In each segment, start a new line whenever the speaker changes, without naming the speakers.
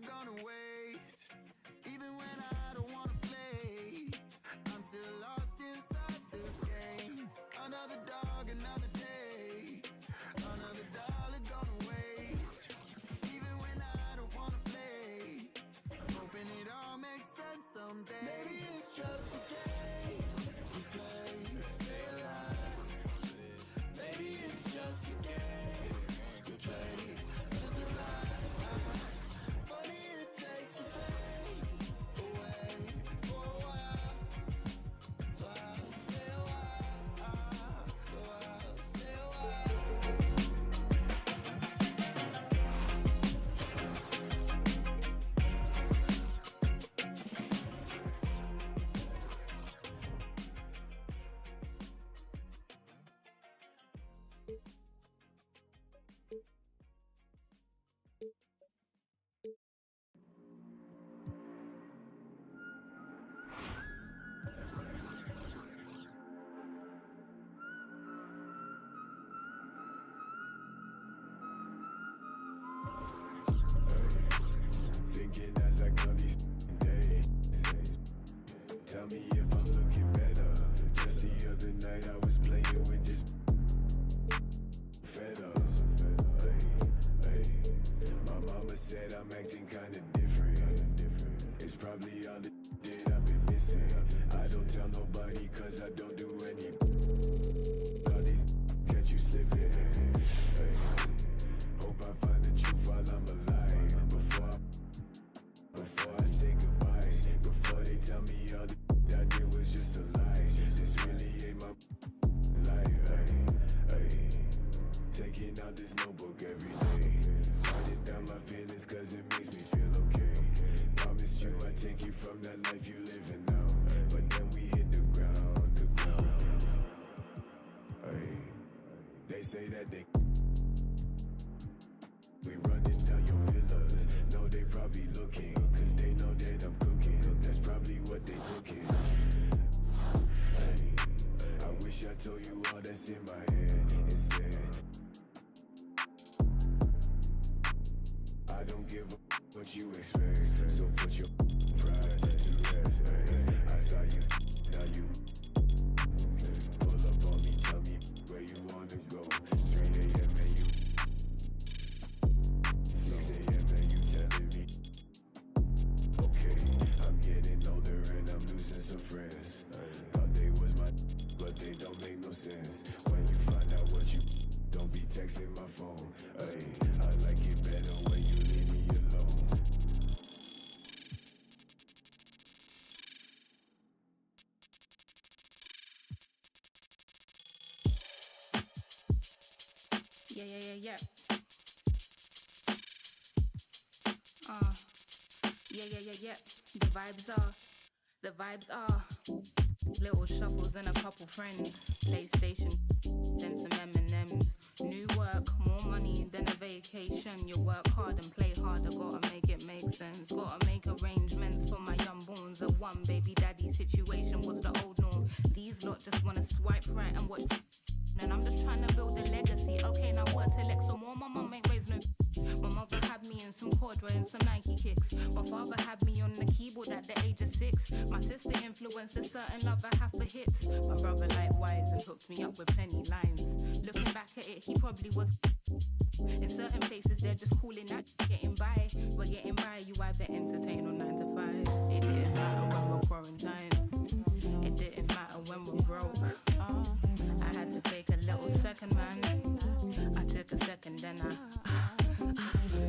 dollar gonna waste. Even when I don't wanna play, I'm still lost inside the game. Another dog, another day. Another dollar gonna waste. Even when I don't wanna play, I'm hoping it all makes sense someday. Maybe it's just a game we play, stay alive. Maybe it's just a game we play, just alive. Funny it takes the pain away for a while, so I'll stay a while, so I'll stay a while.
Thinking as I count these days. Tell me if I'm looking better. Just the other night I was playing with this fed up. My mama said I'm acting kinda different. It's probably all the that I've been missing. I don't tell nobody cause I don't do any. All these catch you slipping. Hope I find the truth while I'm alive. Before I say goodbye, before they tell me all the I did was just a lie. This really ain't my life. Taking out this notebook every day. Writing down my feelings cause it makes me feel okay. Promised you I'd take you from that life you living now. But then we hit the ground. They say that they we running down your villas. No, they probably looking, cause they know that I'm cooking. That's probably what they cooking. I wish I told you all that's in my head instead. I don't give a what you expect, so put your pride to rest. I saw you, now you pull up on me, tell me where you wanna go. It's 3 a.m. and you 6 a.m. and you telling me okay, I'm getting older and I'm losing some friends. Thought they was my but they don't make no sense. When you find out what you don't be texting my phone. I like it better when you leave me alone.
Yeah. Yeah. The vibes are little shuffles and a couple friends. PlayStation, then some M&Ms. New work, more money than a vacation. You work hard and play harder, gotta make it make sense. Gotta make arrangements for my young borns. A one baby daddy situation was the old norm. These lot just wanna swipe right and watch. And I'm just trying to build a legacy. Okay, now work till X or more. My mum ain't raised no. My mother had me in some corduroy and some Nike kicks. My father had me on the keyboard at the age of 6. My sister influenced a certain love I have for hits. My brother likewise and hooked me up with plenty lines. Looking back at it, he probably was. In certain places, they're just calling that getting by. We're getting by, you either entertain or 9 to 5. It didn't matter when we're quarantined. It didn't matter when we're broke. I had to take a little second, man. I took a second, then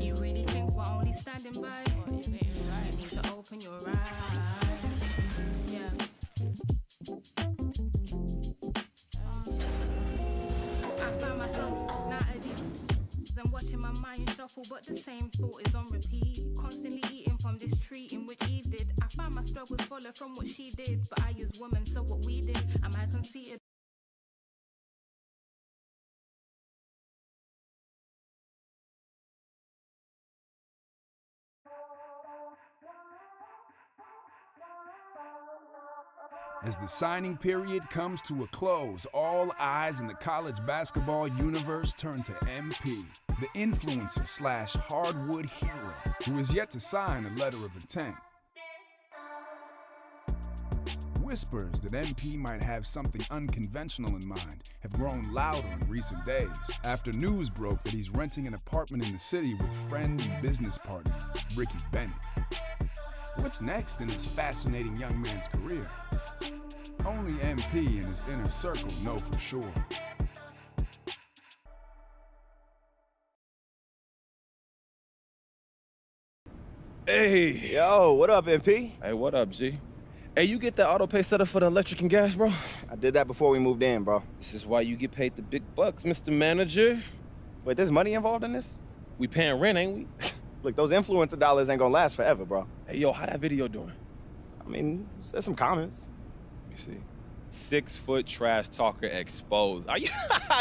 you really think we're only standing by? You need to open your eyes. Yeah. I found myself out of these and watching my mind shuffle, but the same thought is on repeat. Constantly eating from this tree in which Eve did. I found my struggles follow from what she did, but I as woman, so what we did. Am I conceited?
As the signing period comes to a close, all eyes in the college basketball universe turn to MP, the influencer slash hardwood hero, who is yet to sign a letter of intent. Whispers that MP might have something unconventional in mind have grown louder in recent days after news broke that he's renting an apartment in the city with friend and business partner Ricky Bennett. What's next in this fascinating young man's career? Only MP and his inner circle know for sure.
Hey.
Yo, what up, MP?
Hey, what up, G? Hey, you get that auto pay set up for the electric and gas, bro?
I did that before we moved in, bro.
This is why you get paid the big bucks, Mr. Manager.
Wait, there's money involved in this?
We paying rent, ain't we?
Look, those influencer dollars ain't gonna last forever, bro.
Hey, yo, how that video doing?
I mean, there's some comments.
Let me see. 6-foot trash talker exposed. Are you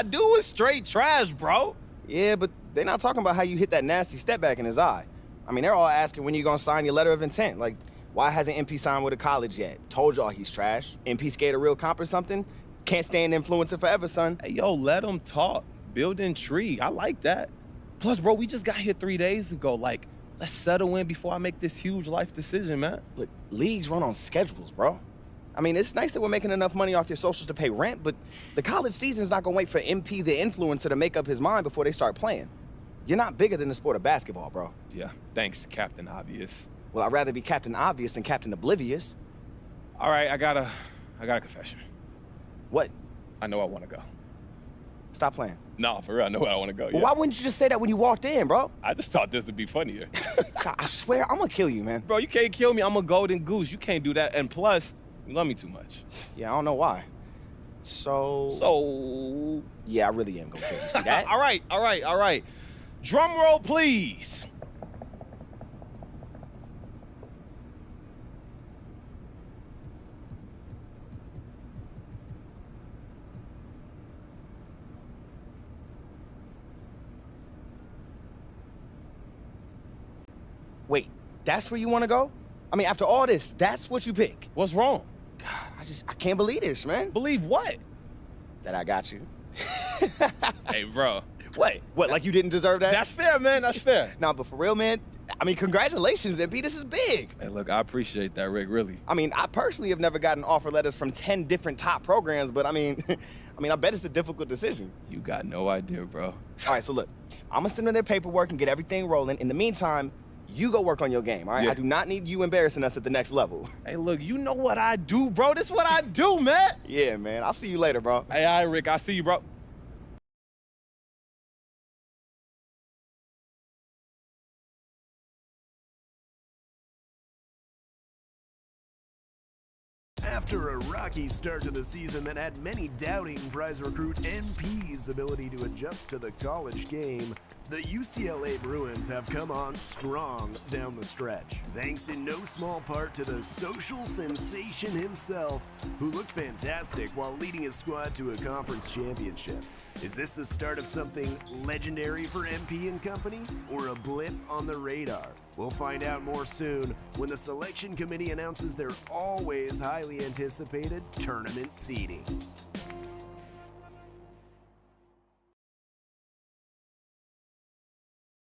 doing straight trash, bro?
Yeah, but they're not talking about how you hit that nasty step back in his eye. I mean, they're all asking when you gonna sign your letter of intent. Like, why hasn't MP signed with a college yet? Told y'all he's trash. MP scared a real comp or something? Can't stay an influencer forever, son.
Hey, yo, let him talk. Build intrigue. I like that. Plus, bro, we just got here 3 days ago. Like, let's settle in before I make this huge life decision, man.
Look, leagues run on schedules, bro. I mean, it's nice that we're making enough money off your socials to pay rent, but the college season's not gonna wait for MP, the influencer, to make up his mind before they start playing. You're not bigger than the sport of basketball, bro.
Yeah, thanks, Captain Obvious.
Well, I'd rather be Captain Obvious than Captain Oblivious.
All right, I got a confession.
What?
I know I want to go.
Stop playing.
No, for real, I know I want to go.
Well, why wouldn't you just say that when you walked in, bro?
I just thought this would be funnier.
God, I swear, I'm gonna kill you, man.
Bro, you can't kill me. I'm a golden goose. You can't do that. And plus, you love me too much.
Yeah, I don't know why. So... Yeah, I really am gonna kill you. See that?
All right. Drum roll, please.
Wait, that's where you want to go? I mean, after all this, that's what you pick?
What's wrong?
God, I can't believe this, man.
Believe what?
That I got you.
Hey, bro.
What, like you didn't deserve that?
That's fair, man. That's fair.
Nah, but for real, man, I mean, congratulations, MP. This is big.
Hey, look, I appreciate that, Rick, really.
I mean, I personally have never gotten offer letters from 10 different top programs, but I mean, I bet it's a difficult decision.
You got no idea, bro.
All right, so look, I'm gonna send them their paperwork and get everything rolling. In the meantime, you go work on your game, all right?
Yeah.
I do not need you embarrassing us at the next level.
Hey, look, you know what I do, bro. This is what I do, man.
Yeah, man. I'll see you later, bro.
Hey, all right, Rick. I'll see you, bro.
After a rocky start to the season that had many doubting prize recruit NP's ability to adjust to the college game, the UCLA Bruins have come on strong down the stretch, thanks in no small part to the social sensation himself, who looked fantastic while leading his squad to a conference championship. Is this the start of something legendary for MP and company, or a blip on the radar? We'll find out more soon when the selection committee announces their always highly anticipated tournament seedings.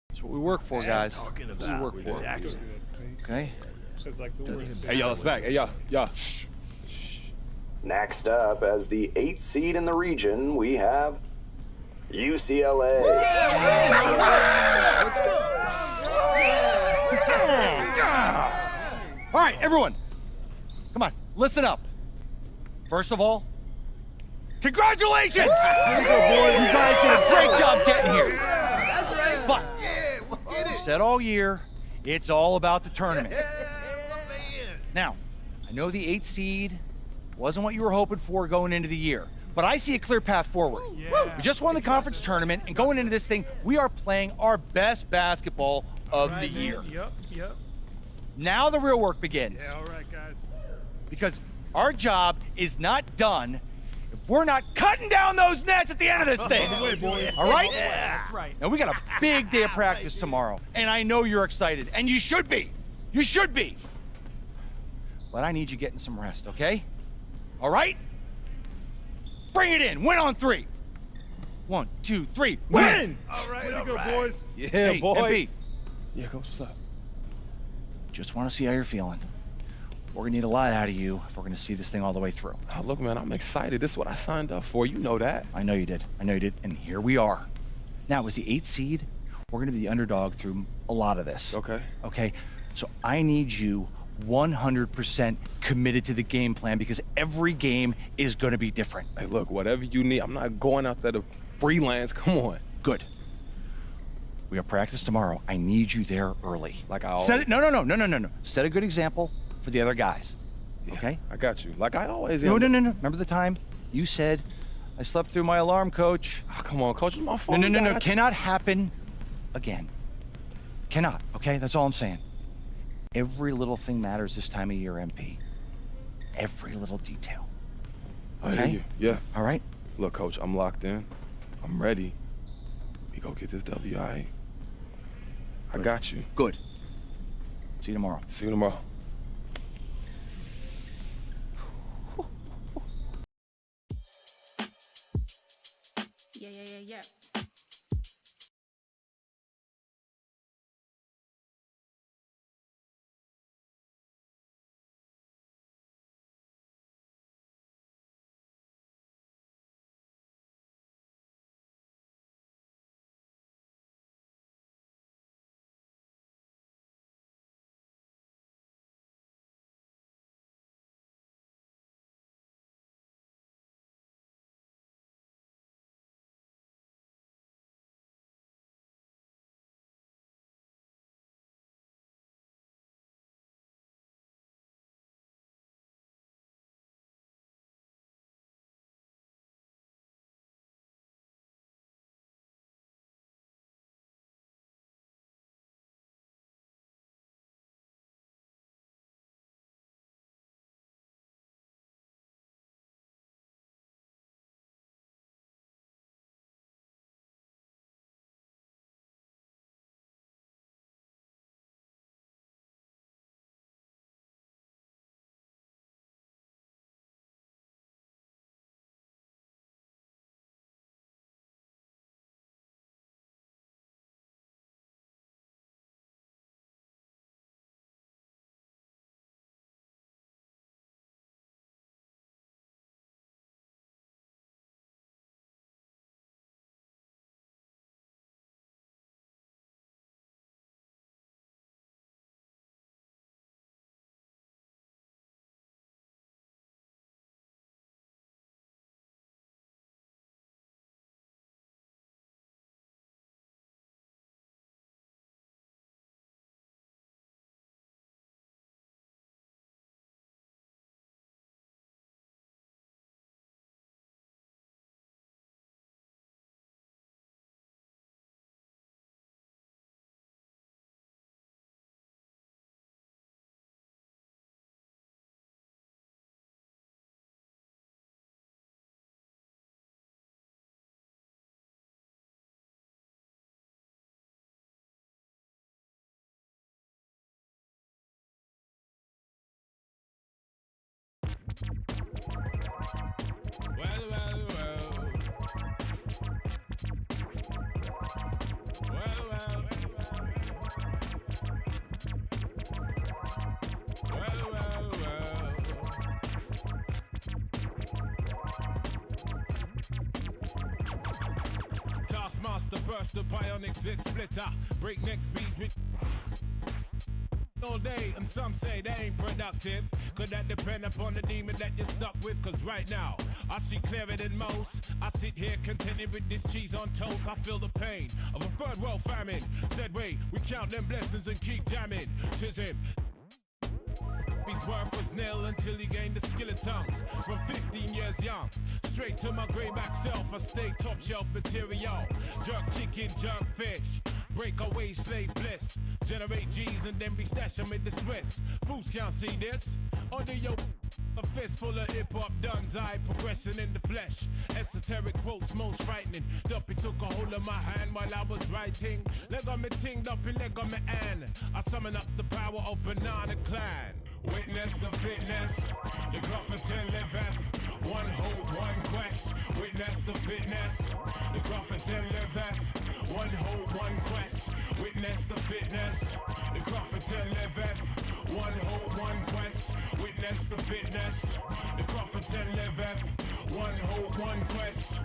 That's what we work for, guys.
Talking
That's what we
about
work for.
exactly.
Okay?
Hey, y'all, it's back. Hey, y'all.
Next up, as the 8th seed in the region, we have UCLA.
Let's go! All right, everyone. Come on, listen up. First of all, congratulations! You guys did a great job getting here. That's right. But we said all year, it's all about the tournament. Now, I know the 8th seed wasn't what you were hoping for going into the year, but I see a clear path forward. Yeah. We just won the conference tournament, and going into this thing, we are playing our best basketball of the year.
Yep.
Now the real work begins.
Yeah, all right, guys.
Because our job is not done if we're not cutting down those nets at the end of this thing. All right?
Yeah. That's right.
And we got a big day of practice tomorrow, and I know you're excited, and you should be. You should be. But I need you getting some rest, okay? all right? Bring it in. Win on 3. 1, 2, 3. Win!
All right, boys.
Yeah,
Hey,
boy.
MP,
Yeah, coach, what's up?
just want to see how you're feeling. We're going to need a lot out of you if we're going to see this thing all the way through.
Oh, look, man, I'm excited. This is what I signed up for. You know that.
I know you did. And here we are. Now, as the 8th seed, we're going to be the underdog through a lot of this. Okay? So I need you 100% committed to the game plan because every game is going to be different.
Hey, look, whatever you need. I'm not going out there to freelance. Come on.
Good. We have practice tomorrow. I need you there early.
Like I always...
Set it. No. Set a good example for the other guys.
Yeah,
okay?
I got you. Like I always am.
No. Remember the time you said I slept through my alarm, coach?
Oh, come on, coach. It's my phone.
No. Cannot happen again. Cannot. Okay? That's all I'm saying. Every little thing matters this time of year, MP. Every little detail. Okay?
Yeah.
All right?
Look, coach, I'm locked in. I'm ready. We go get this W, all right? I got you.
Good. See you tomorrow.
See you tomorrow.
Yeah.
Taskmaster burst the bionic zit splitter. Breakneck speeds with all day, and some say they ain't productive. Could that depend upon the demon that you're stuck with? Cause right now, I see clearer than most. I sit here contented with this cheese on toast. I feel the pain of a third world famine. Said wait, we count them blessings and keep jamming. Tis him. His worth was nil until he gained the skill of tongues. From 15 years young, straight to my greyback self, I stay top shelf material. Jerk chicken, jerk fish, breakaway slave bliss. Generate G's and then be stashing with the Swiss. Fools can't see this. Under your a fist full of hip-hop duns, I progressing in the flesh. Esoteric quotes most frightening. Duppy took a hold of my hand while I was writing. Leg on me ting, Duppy, leg on me an. I summon up the power of Banana Clan. Witness the fitness, the Gruffington liveth. One hope, one quest. Witness the fitness, the Gruffington liveth. One hope, one quest. Witness the fitness, the Gruffington liveth. One hope, one quest. Witness the fitness, the Gruffington liveth. One hope, one quest.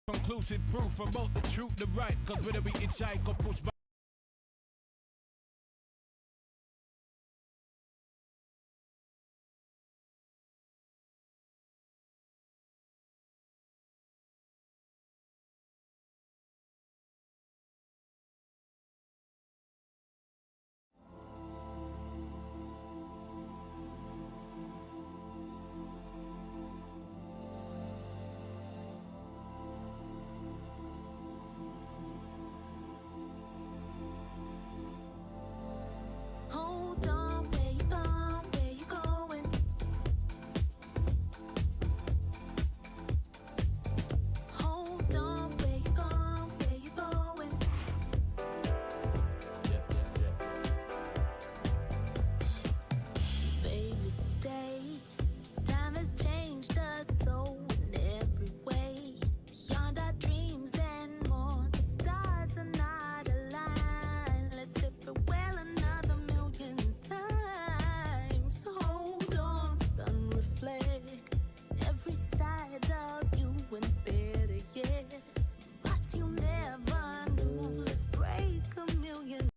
Conclusive proof about the truth, the right. Cause whether we hitchhike or push back.
Hold on, where you going? Where you going? Hold on, where you going? Where you going? Baby, stay. Time has changed us so in every way. Beyond our dreams and more, the stars are not aligned. Let's sit for well another million times. Hold on, sun, reflect every side of you and better yet. But you never knew. Let's break a million.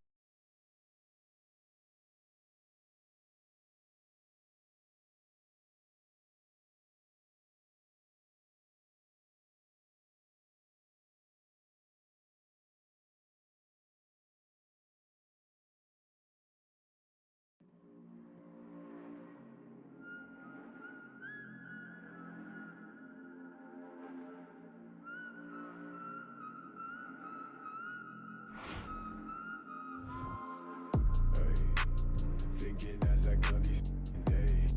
Thinking as I count these days.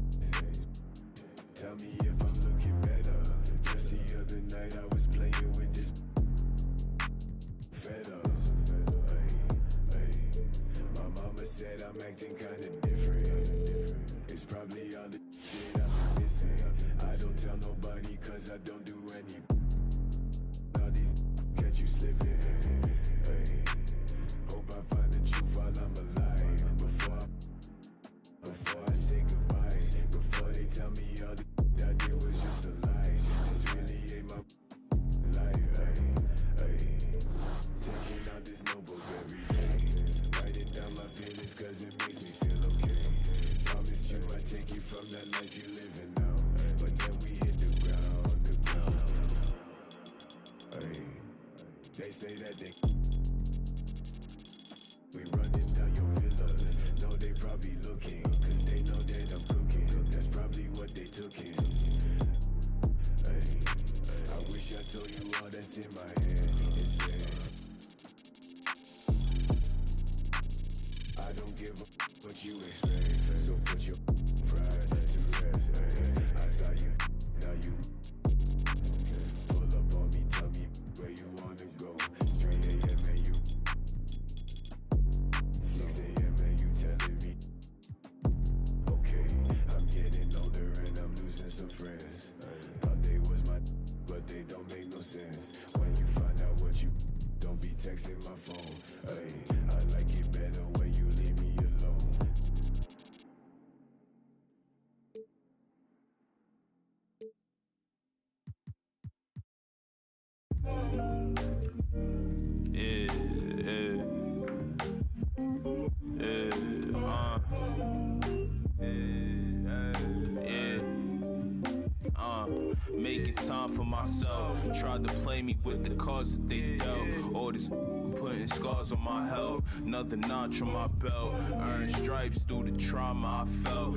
Tell me if I'm looking better. Just the other night I was playing with this fed up. My mama said I'm acting kinda different. It's probably all the shit I'm missing. I don't tell nobody cause I don't do any. All these catch you slipping. Hope I find the truth while I'm alive. Before I say goodbye, before they tell me all the I did was just a lie. This really ain't my life. Taking out this notebook every day, writing down my feelings cause it makes me feel okay. Promised you I'd take you from that life you living now, but then we hit the ground. They say that they we running down your villas. No, they probably looking, cause they know that I'm cooking. That's probably what they took in. I wish I told you all that's in my head. Instead, I don't give a what you expect. So put your pride to rest. I saw you, now you pull up on me, tell me where you wanna go. It's 3 a.m. and you 6 a.m. and you telling me, okay, I'm getting older and I'm losing some friends. Thought they was my, but they don't make no sense. When you find out what you, don't be texting my phone. I like it better when you leave me alone.
Making time for myself. Tried to play me with the cards that they dealt. All this putting scars on my health. Another notch on my belt. Earned stripes through the trauma I felt.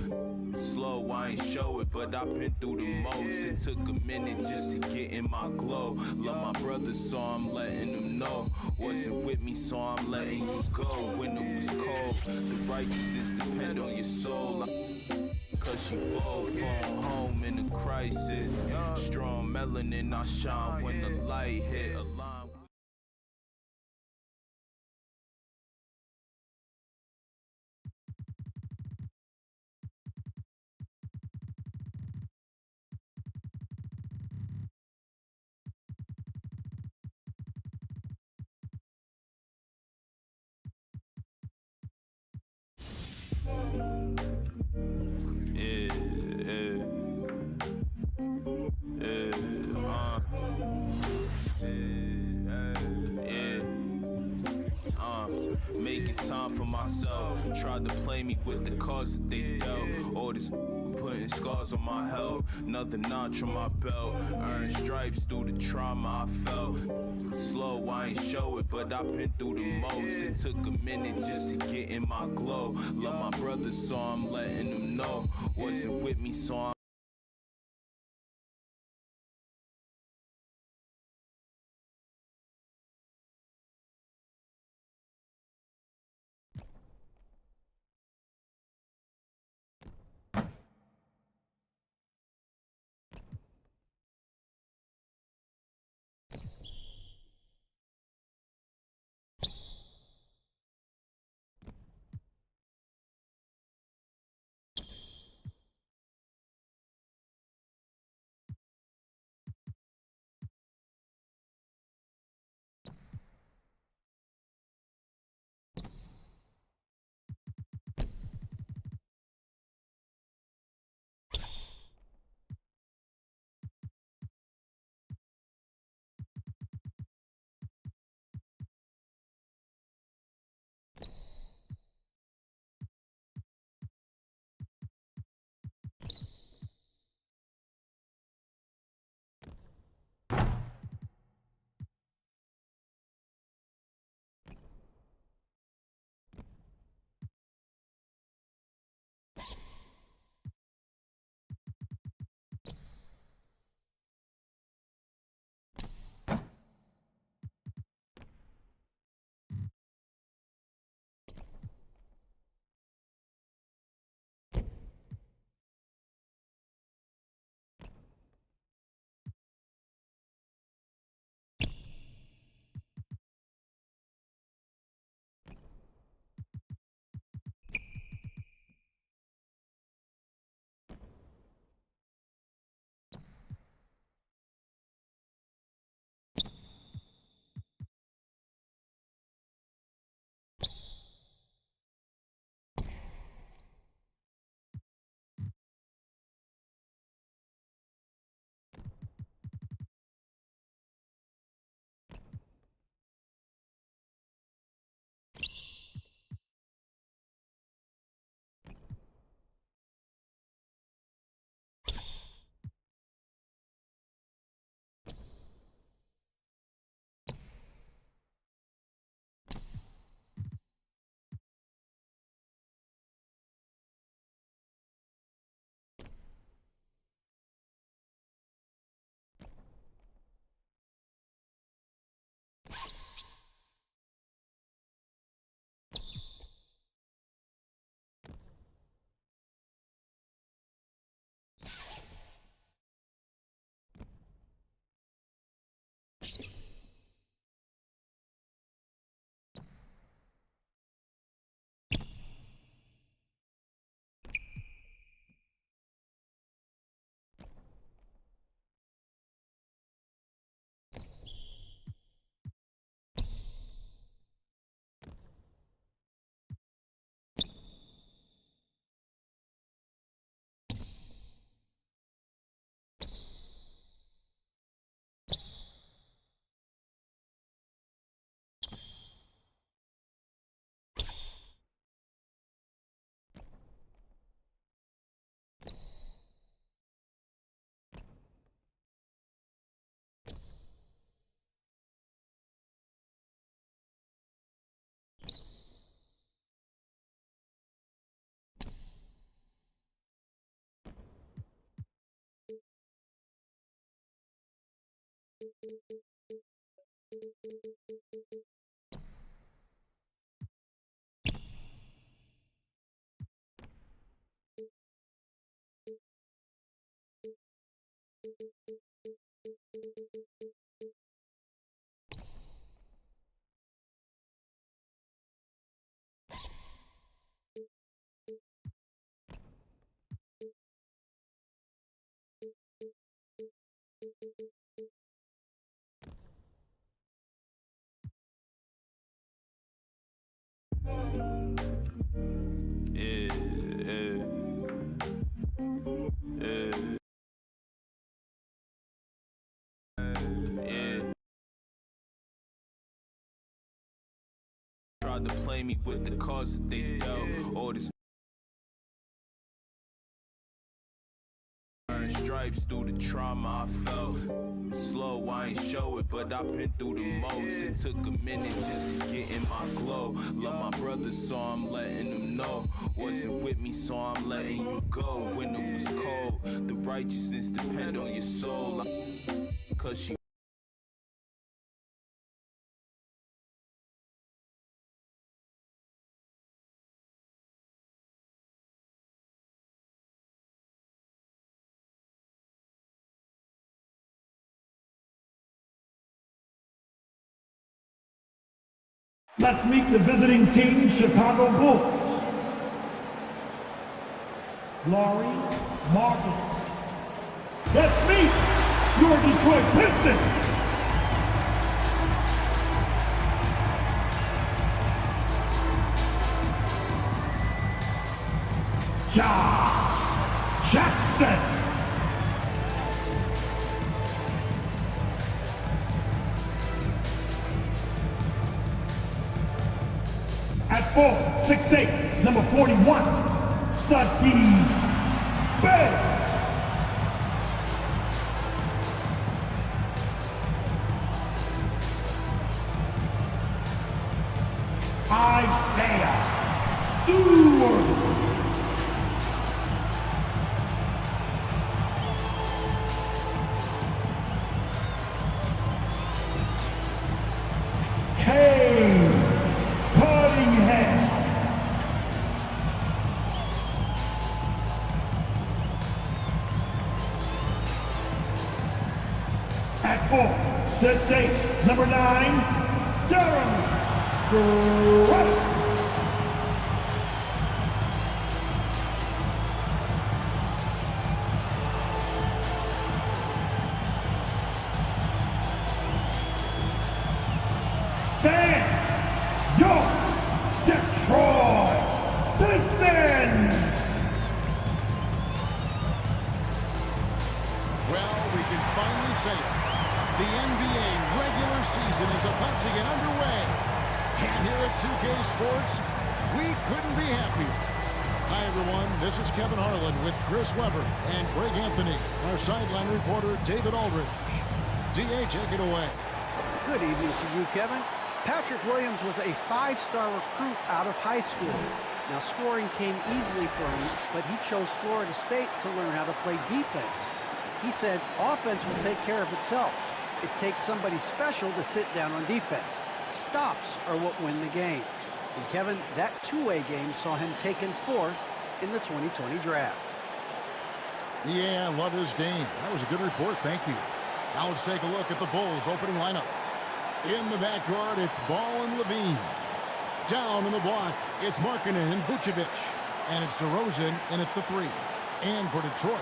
Slow, I ain't show it, but I've been through the most. It took a minute just to get in my glow. Love my brothers, so I'm letting them know. Wasn't with me, so I'm letting you go. When it was cold, the righteousness depend on your soul. Cause you both phone home in a crisis. Strong melanin, I shine when the light hit. Yeah, yeah, making time for myself. Tried to play me with the cards that they dealt. All this putting scars on my health. Another notch on my belt. Earned stripes through the trauma I felt. Slow, I ain't show it, but I've been through the most. It took a minute just to get in my glow. Love my brothers, so I'm letting them know. Wasn't with me, so I'm tried to play me with the cards that they dealt. All this stripes through the trauma I felt. Slow, I ain't show it, but I've been through the most. It took a minute just to get in my glow. Love my brothers, so I'm letting them know. Wasn't with me, so I'm letting you go. When it was cold, the righteousness depend on your soul. Cause she
Let's meet the visiting team, Chicago Bulls. Laurie Martin. Let's meet your Detroit Pistons. Josh Jackson. At 4'6'8", number 41, Sadie Bay. Isaiah Stewart. At 4'6'8", number 9, Jeremy Gramy. Fans, your Detroit Pistons.
Well, we can finally say it. The NBA regular season is about to get underway. And here at 2K Sports, we couldn't be happier. Hi, everyone. This is Kevin Harlan with Chris Webber and Greg Anthony, our sideline reporter, David Aldridge. DA, take it away.
Good evening to you, Kevin. Patrick Williams was a 5-star recruit out of high school. Now, scoring came easily for him, but he chose Florida State to learn how to play defense. He said offense will take care of itself. It takes somebody special to sit down on defense. Stops are what win the game. And Kevin, that two-way game saw him taken 4th in the 2020 draft.
Yeah, I love his game. That was a good report, thank you. Now let's take a look at the Bulls' opening lineup. In the backcourt, it's Ball and Levine. Down in the block, it's Markkanen and Vucevic. And it's DeRozan in at the 3. And for Detroit,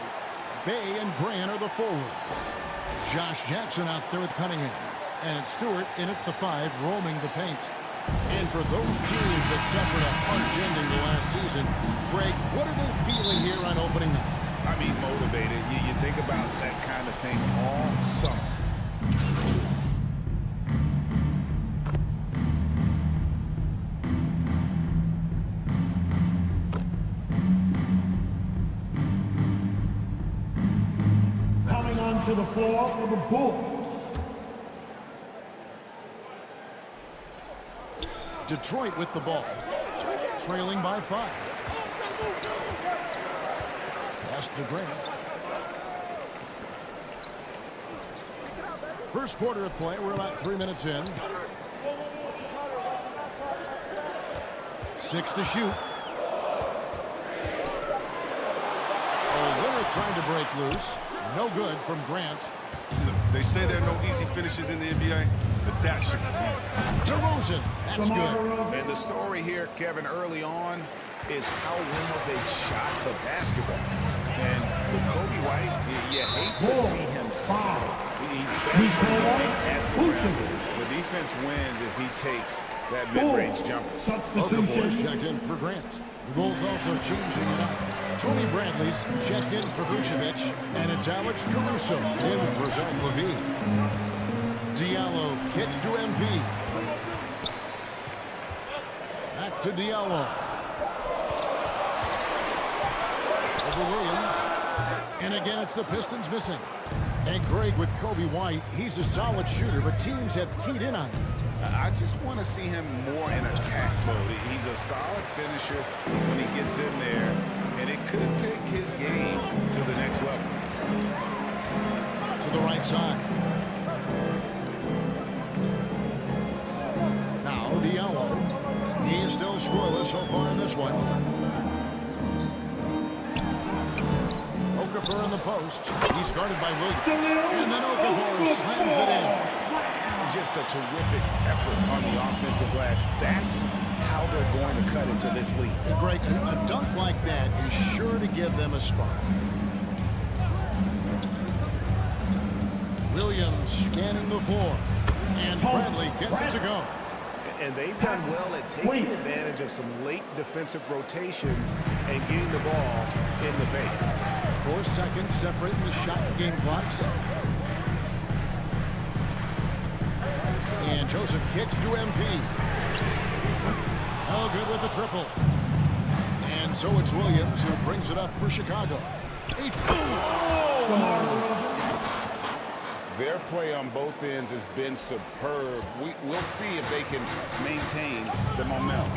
Bay and Grant are the forwards. Josh Jackson out there with Cunningham. And it's Stewart in at the 5, roaming the paint. And for those teams that suffered a harsh ending the last season, Greg, what are they feeling here on opening night?
I mean, motivated. You think about that kind of thing all summer.
Coming onto the floor for the Bulls.
Detroit with the ball, trailing by 5. Pass to Grant. First quarter of play, we're about 3 minutes in. 6 to shoot. Lillard trying to break loose. No good from Grant.
They say there are no easy finishes in the NBA, but that should be easy.
DeRozan, that's good.
And the story here, Kevin, early on, is how well they shot the basketball. And with Kobe White, you hate to see him settle. He's best at the rim. The defense wins if he takes that mid-range jumper.
Other boys check in for Grant. The Bulls also changing it up. Tony Bradley's checked in for Vucevic, and it's Alex Caruso in for Zach LaVine. Diallo kicks to MV. to Diallo. Over Williams. And again, it's the Pistons missing. And Greg with Kobe White, he's a solid shooter, but teams have keyed in on him.
I just want to see him more in attack mode. He's a solid finisher when he gets in there, and it could take his game to the next level.
To the right side. Now Diallo. He's still scoreless so far in this one. Okafor in the post. He's guarded by Williams. And then Okafor slams it in.
Just a terrific effort on the offensive glass. That's how they're going to cut into this lead.
Greg, a dunk like that is sure to give them a spark. Williams scanning the floor. And Bradley gets it to go.
And they've done well at taking advantage of some late defensive rotations and getting the ball in the paint.
4 seconds separating the shot and game clocks. And Joseph kicks to MP. Oh, good with the triple. And so it's Williams who brings it up for Chicago.
Their play on both ends has been superb. We'll see if they can maintain the momentum.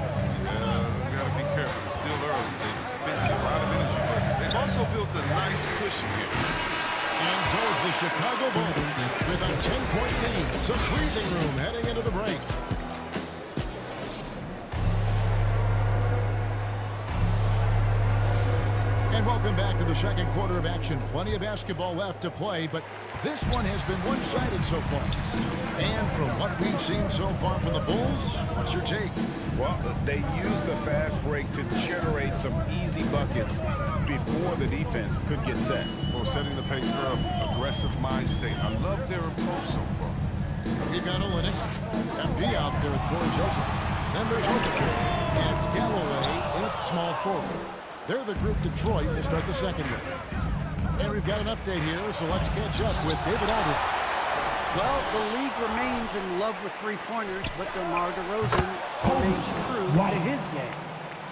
Yeah, got to be careful. It's still early. They've expended a lot of energy, but they've also built a nice cushion here.
And so it's the Chicago Bulls with a 10-point lead. Some breathing room heading into the break. And welcome back to the second quarter of action. Plenty of basketball left to play, but this one has been one-sided so far. And from what we've seen so far from the Bulls, what's your take?
Well, they use the fast break to generate some easy buckets before the defense could get set.
Well, setting the pace up, aggressive mind state. I love their approach so far.
We've got Olenek, MP out there with Corey Joseph. Then there's Okafor, and it's Galloway in small forward. They're the group Detroit will start the second with. And we've got an update here, so let's catch up with David Aldridge.
Well, the league remains in love with three-pointers, but DeMar DeRozan remains true to his game.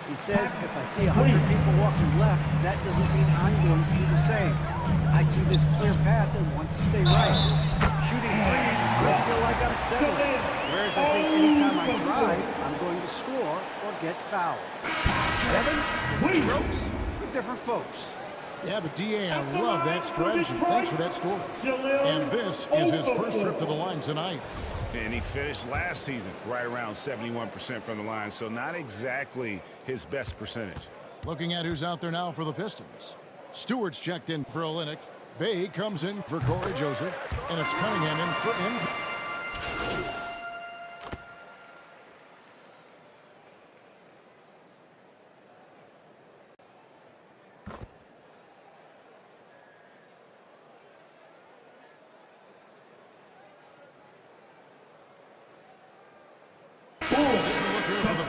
He says, if I see 100 people walking left, that doesn't mean I'm going to do the same. I see this clear path and want to stay right. Shooting threes, I feel like I'm settling. Whereas I think anytime I drive, I'm going to score or get fouled. Kevin, different strokes for different folks.
Yeah, but D.A., I love that strategy. Thanks for that story. And this is his first trip to the line tonight.
And he finished last season right around 71% from the line, so not exactly his best percentage.
Looking at who's out there now for the Pistons. Stewart's checked in for Olenek. Bay comes in for Corey Joseph. And it's Cunningham in for him.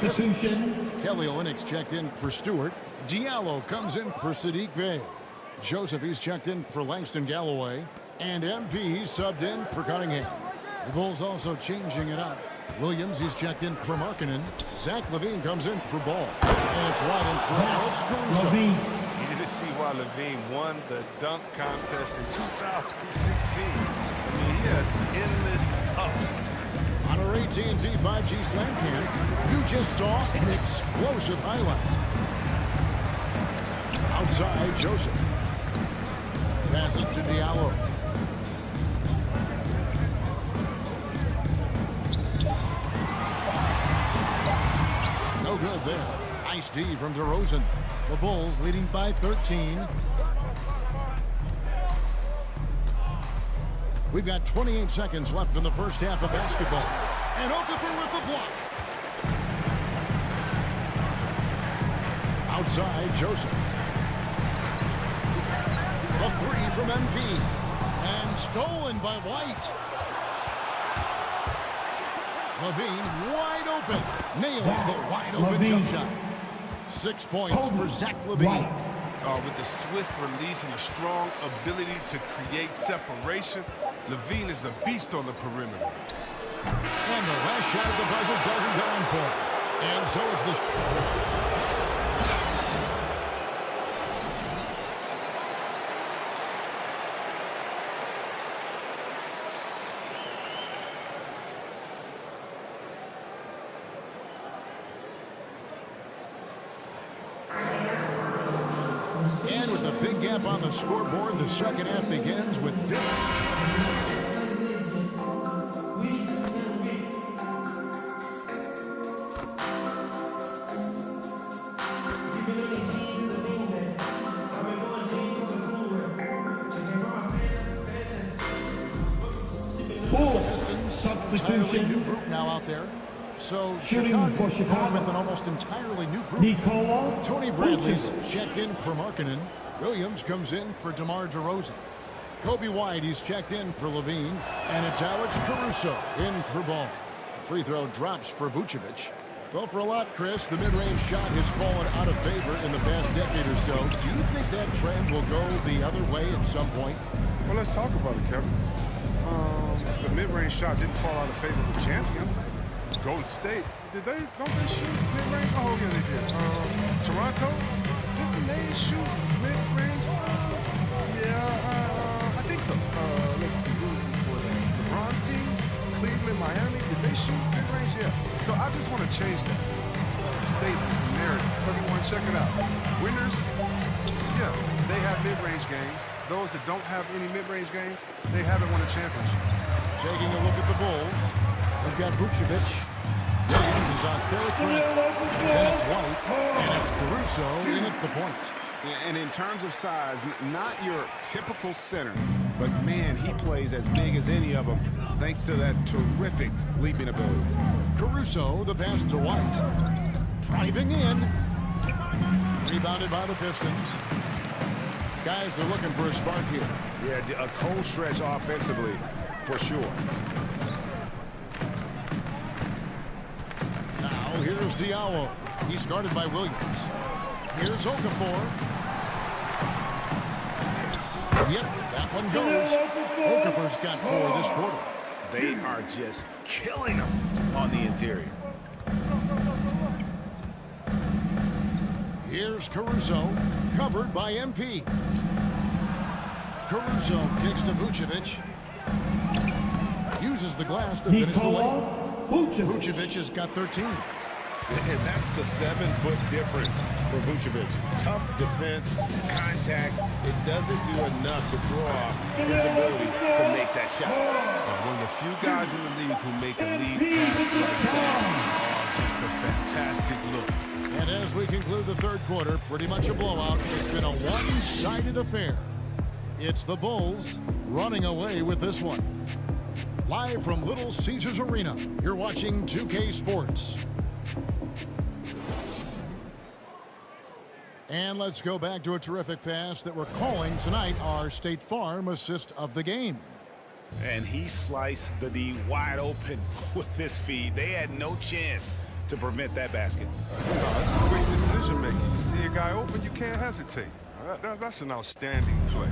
Substitution. Kelly Olynyk's checked in for Stewart. Diallo comes in for Sadiq Bey. Joseph, he's checked in for Langston Galloway. And MP, he's subbed in for Cunningham. The Bulls also changing it up. Williams, he's checked in for Markkanen. Zach LaVine comes in for Ball. And it's wide in for Alex Caruso.
Easy to see why LaVine won the dunk contest in 2016. I mean, he has endless ups.
On our AT&T 5G Slam Cam, you just saw an explosive highlight. Outside, Joseph. Passes to Diallo. No good there. Nice D from DeRozan. The Bulls leading by 13. We've got 28 seconds left in the first half of basketball. And Okafor with the block. Outside, Joseph. A three from MP. And stolen by White. LaVine wide open. Nails the wide open jump shot. 6 points for Zach LaVine.
With the swift release and a strong ability to create separation, LaVine is a beast on the perimeter.
And the last shot at the buzzer doesn't go in for him. And so it's the... And with a big gap on the scoreboard, the second half begins with... Substitution. New group now out there. So Chicago with an almost entirely new group. Tony Bradley's checked in for Markkanen. Williams comes in for DeMar DeRozan. Kobe White, he's checked in for Levine. And it's Alex Caruso in for Ball. Free throw drops for Vucevic. Well, for a lot, Chris, the mid-range shot has fallen out of favor in the past decade or so. Do you think that trend will go the other way at some point?
Well, let's talk about it, Kevin. The mid-range shot didn't fall out of favor of the champions. Golden State, don't they shoot mid-range? Oh, yeah, they did. Toronto, didn't they shoot mid-range? Yeah, I think so. Let's see, who was before that? LeBron's team, Cleveland, Miami, did they shoot mid-range? Yeah. So I just want to change that statement, narrative. Everyone, check it out. Winners, yeah, they have mid-range games. Those that don't have any mid-range games, they haven't won a championship.
Taking a look at the Bulls, they've got Vucevic. Williams is on third grade. Then it's White, and it's Caruso in at the point.
And in terms of size, not your typical center, but man, he plays as big as any of them, thanks to that terrific leaping ability.
Caruso, the pass to White. Driving in. Rebounded by the Pistons. Guys are looking for a spark here.
Yeah, a cold stretch offensively, for sure.
Now, here's Diallo. He's guarded by Williams. Here's Okafor. Yep, that one goes. Okafor's got 4 this quarter.
They are just killing them on the interior.
Here's Caruso, covered by MP. Caruso kicks to Vucevic. Uses the glass to finish the lane. Vucevic has got 13.
And that's the 7-foot difference for Vucevic. Tough defense, contact. It doesn't do enough to draw his ability to make that shot.
One of the few guys in the league who make a lead pass like that. Just a fantastic look.
And as we conclude the third quarter, pretty much a blowout. It's been a one-sided affair. It's the Bulls running away with this one. Live from Little Caesars Arena, you're watching 2K Sports. And let's go back to a terrific pass that we're calling tonight our State Farm assist of the game.
And he sliced the D wide open with this feed. They had no chance to prevent that basket.
That's quick decision making. You see a guy open, you can't hesitate. That's an outstanding play.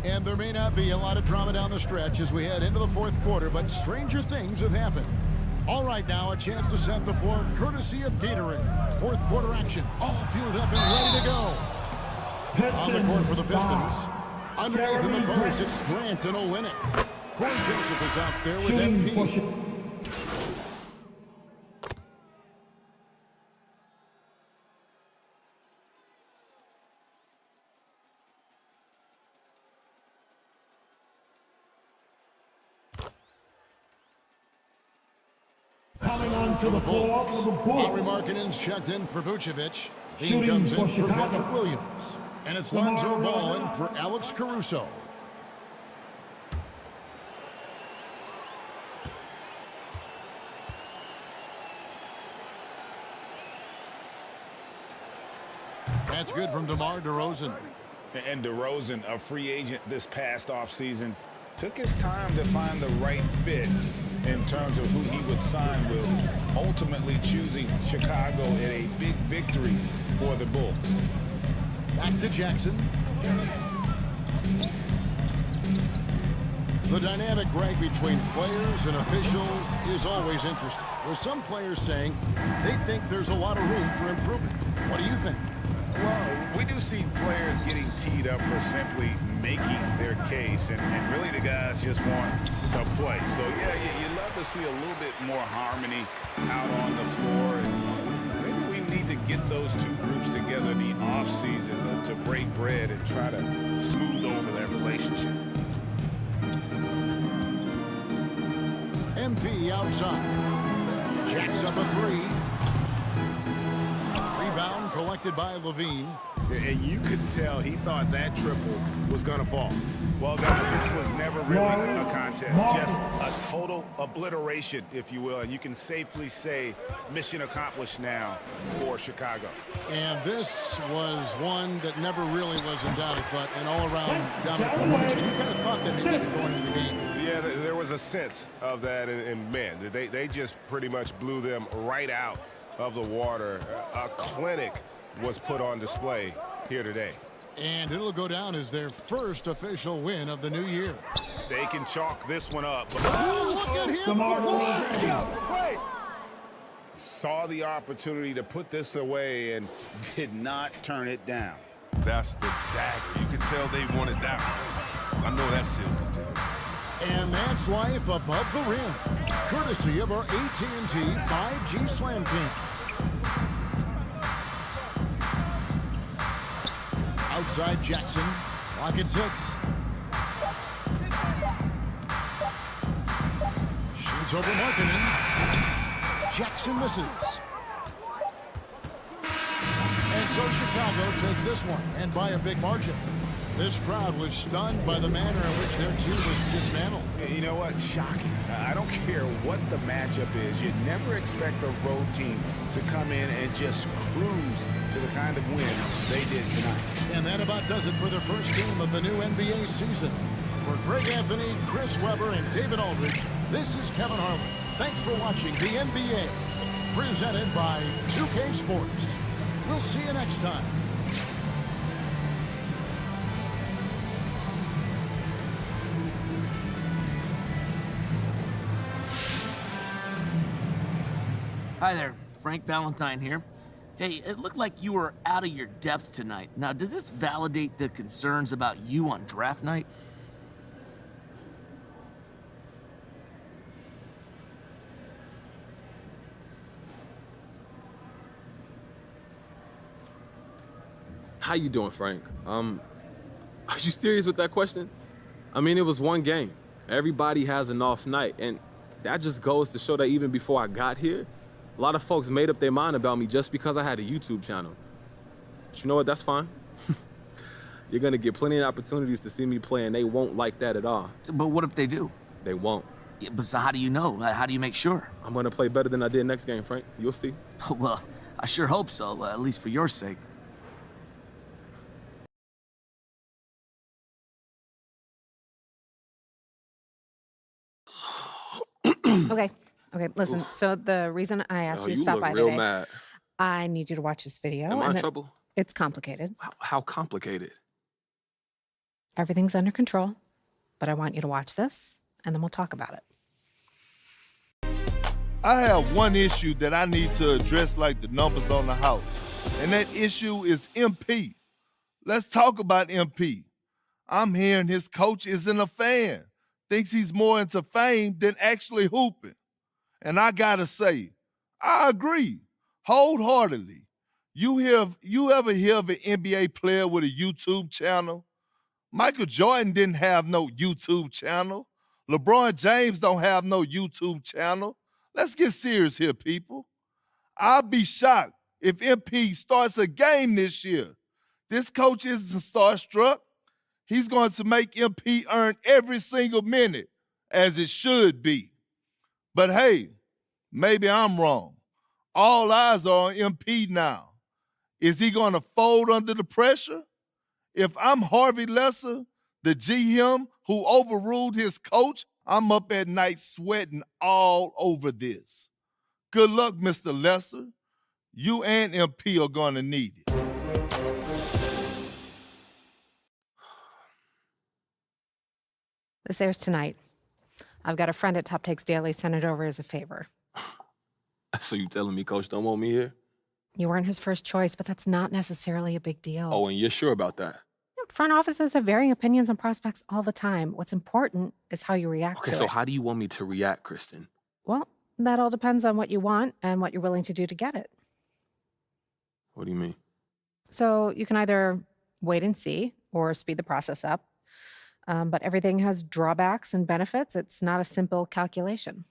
And there may not be a lot of drama down the stretch as we head into the fourth quarter, but stranger things have happened. All right, now a chance to set the floor courtesy of Gatorade. Fourth quarter action, all fueled up and ready to go. On the court for the Pistons. Underneath in the post, it's Grant and Olynyk. Corey Joseph is out there with MP.
Coming onto the floor for the Bulls.
Lauri Markkanen's checked in for Vucevic. He comes in for Patrick Williams. And it's Lonzo Ball in for Alex Caruso. That's good from DeMar DeRozan.
And DeRozan, a free agent this past offseason, took his time to find the right fit in terms of who he would sign with, ultimately choosing Chicago in a big victory for the Bulls.
Back to Jackson. The dynamic, Greg, between players and officials is always interesting. With some players saying they think there's a lot of room for improvement. What do you think?
Well, we do see players getting teed up for simply making their case, and really the guys just want to play. So, yeah, you love to see a little bit more harmony out on the floor. And maybe we need to get those two groups together in the offseason to break bread and try to smooth over that relationship.
MP outside. Jacks up a three. Rebound collected by Levine.
And you could tell he thought that triple was going to fall. Well, guys, this was never really a contest. Just a total obliteration, if you will. And you can safely say mission accomplished now for Chicago.
And this was one that never really was in doubt, but an all-around dominant performance. And you kind of thought that maybe going into the game.
Yeah, there was a sense of that, and man, they just pretty much blew them right out of the water. A clinic was put on display here today.
And it'll go down as their first official win of the new year.
They can chalk this one up.
Oh, look at him!
Saw the opportunity to put this away and did not turn it down.
That's the dagger. You can tell they wanted that one. I know that seals the deal.
And that's life above the rim, courtesy of our AT&T 5G Slam King. Outside Jackson, clock at 6. Shoots over Markkanen. Jackson misses. And so Chicago takes this one, and by a big margin. This crowd was stunned by the manner in which their team was dismantled.
You know what? Shocking. I don't care what the matchup is. You never expect a road team to come in and just cruise to the kind of win they did tonight.
And that about does it for the first game of the new NBA season. For Greg Anthony, Chris Webber, and David Aldridge, this is Kevin Harlan. Thanks for watching the NBA, presented by 2K Sports. We'll see you next time.
Hi there, Frank Valentine here. Hey, it looked like you were out of your depth tonight. Now, does this validate the concerns about you on draft night?
How you doing, Frank? Are you serious with that question? I mean, it was one game. Everybody has an off night, and that just goes to show that even before I got here, a lot of folks made up their mind about me just because I had a YouTube channel. But you know what? That's fine. You're gonna get plenty of opportunities to see me play, and they won't like that at all.
But what if they do?
They won't.
Yeah, but so how do you know? How do you make sure?
I'm gonna play better than I did next game, Frank. You'll see.
Well, I sure hope so, at least for your sake.
Okay, listen. So the reason I asked you to stop by today,
mad.
I need you to watch this video.
Am I in trouble?
It's complicated.
How complicated?
Everything's under control, but I want you to watch this, and then we'll talk about it.
I have one issue that I need to address like the numbers on the house, and that issue is MP. Let's talk about MP. I'm hearing his coach isn't a fan, thinks he's more into fame than actually hooping. And I gotta say, I agree wholeheartedly. You ever hear of an NBA player with a YouTube channel? Michael Jordan didn't have no YouTube channel. LeBron James don't have no YouTube channel. Let's get serious here, people. I'll be shocked if MP starts a game this year. This coach isn't starstruck. He's going to make MP earn every single minute, as it should be. But hey, maybe I'm wrong. All eyes are on MP now. Is he going to fold under the pressure? If I'm Harvey Lesser, the GM who overruled his coach, I'm up at night sweating all over this. Good luck, Mr. Lesser. You and MP are going to need it.
This airs tonight. I've got a friend at Top Takes Daily send it over as a favor.
So you telling me Coach don't want me here?
You weren't his first choice, but that's not necessarily a big deal.
Oh, and you're sure about that?
Front offices have varying opinions on prospects all the time. What's important is how you react to it.
Okay, so how do you want me to react, Kristen?
Well, that all depends on what you want and what you're willing to do to get it.
What do you mean?
So you can either wait and see or speed the process up. But everything has drawbacks and benefits. It's not a simple calculation.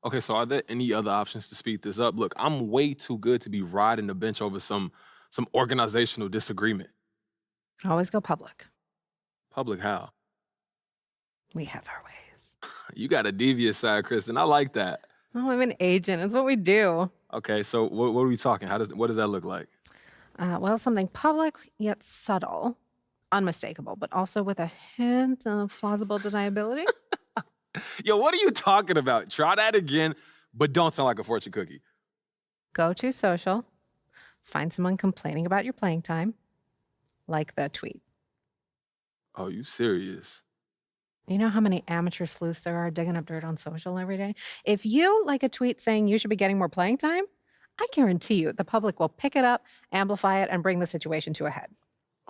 Okay, so are there any other options to speed this up? Look, I'm way too good to be riding the bench over some organizational disagreement.
Always go public.
Public how?
We have our ways.
You got a devious side, Kristen. I like that.
Oh, I'm an agent. It's what we do.
Okay, so what are we talking? What does that look like?
Well, something public yet subtle, unmistakable, but also with a hint of plausible deniability.
Yo, what are you talking about? Try that again, but don't sound like a fortune cookie.
Go to social, find someone complaining about your playing time, like the tweet.
Oh, you serious?
You know how many amateur sleuths there are digging up dirt on social every day? If you like a tweet saying you should be getting more playing time, I guarantee you the public will pick it up, amplify it, and bring the situation to a head.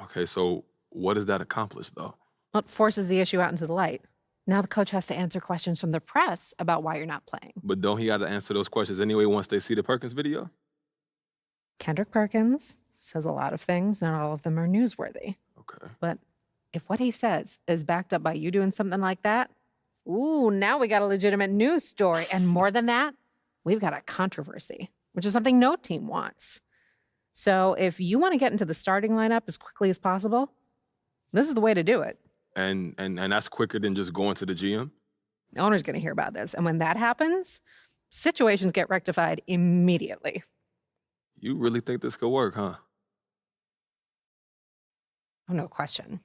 Okay, so what does that accomplish, though?
Well, it forces the issue out into the light. Now the coach has to answer questions from the press about why you're not playing.
But don't he got to answer those questions anyway once they see the Perkins video?
Kendrick Perkins says a lot of things. Not all of them are newsworthy.
Okay.
But if what he says is backed up by you doing something like that, ooh, now we got a legitimate news story. And more than that, we've got a controversy, which is something no team wants. So if you want to get into the starting lineup as quickly as possible, this is the way to do it.
And that's quicker than just going to the GM?
The owner's going to hear about this. And when that happens, situations get rectified immediately.
You really think this could work, huh?
Oh, no question.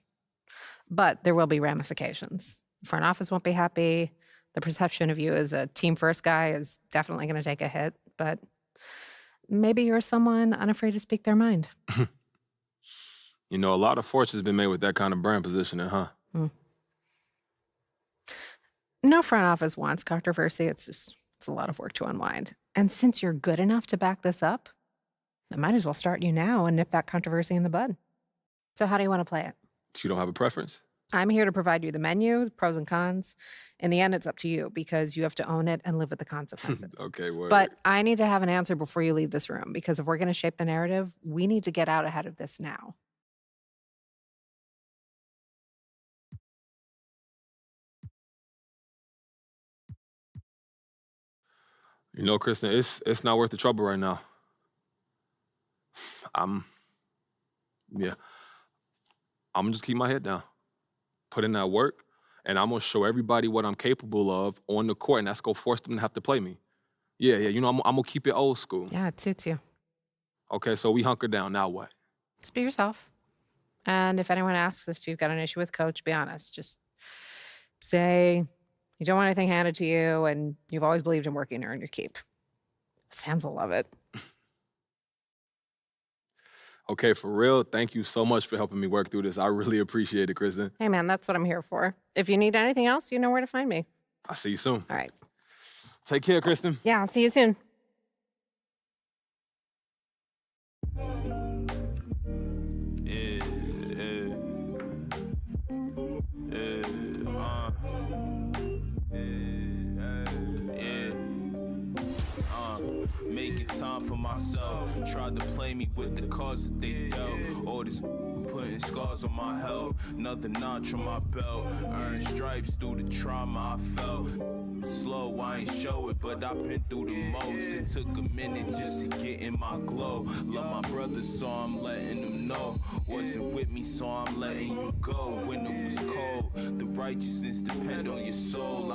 But there will be ramifications. The front office won't be happy. The perception of you as a team-first guy is definitely going to take a hit. But maybe you're someone unafraid to speak their mind.
You know, a lot of fortune's been made with that kind of brand positioning, huh?
No front office wants controversy. It's a lot of work to unwind. And since you're good enough to back this up, I might as well start you now and nip that controversy in the bud. So how do you want to play it?
You don't have a preference?
I'm here to provide you the menu, the pros and cons. In the end, it's up to you because you have to own it and live with the consequences.
Okay, word.
But I need to have an answer before you leave this room because if we're going to shape the narrative, we need to get out ahead of this now.
You know, Kristen, it's not worth the trouble right now. I'm gonna just keep my head down, put in that work, and I'm gonna show everybody what I'm capable of on the court, and that's gonna force them to have to play me. Yeah, you know, I'm gonna keep it old school.
Yeah, it suits you.
Okay, so we hunker down. Now what?
Just be yourself. And if anyone asks if you've got an issue with Coach, be honest. Just say you don't want anything handed to you, and you've always believed in working to earn your keep. Fans will love it.
Okay, for real, thank you so much for helping me work through this. I really appreciate it, Kristen.
Hey, man, that's what I'm here for. If you need anything else, you know where to find me.
I'll see you soon.
All right.
Take care, Kristen.
Yeah, I'll see you soon.
Making time for myself. Tried to play me with the cards that they dealt. All this putting scars on my health. Another notch on my belt. Earned stripes through the trauma I felt. Slow, I ain't show it, but I've been through the most. It took a minute just to get in my glow. Love my brother, so I'm letting them know. Wasn't with me, so I'm letting you go. When it was cold, the righteousness depend on your soul.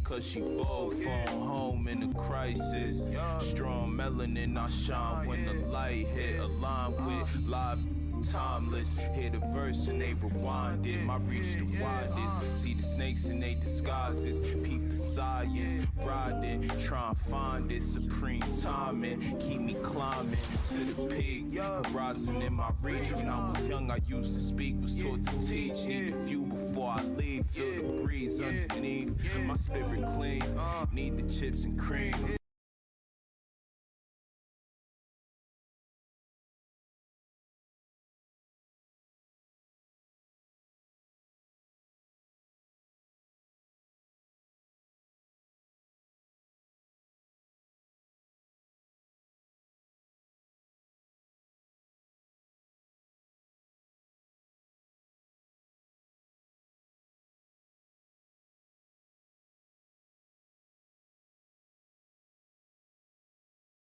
Cause she bold, phone home in a crisis. Strong melanin, I shine when the light hit. Aligned with live timeless. Hear the verse and they rewind it. My reach the widest. See the snakes in they disguises. Peep the science. Riding, try and find it. Supreme timing. Keep me climbing to the peak. Horizon in my reach. When I was young, I used to speak, was taught to teach. Need a few before I leave. Feel the breeze underneath. My spirit clean. Need the chips and cream.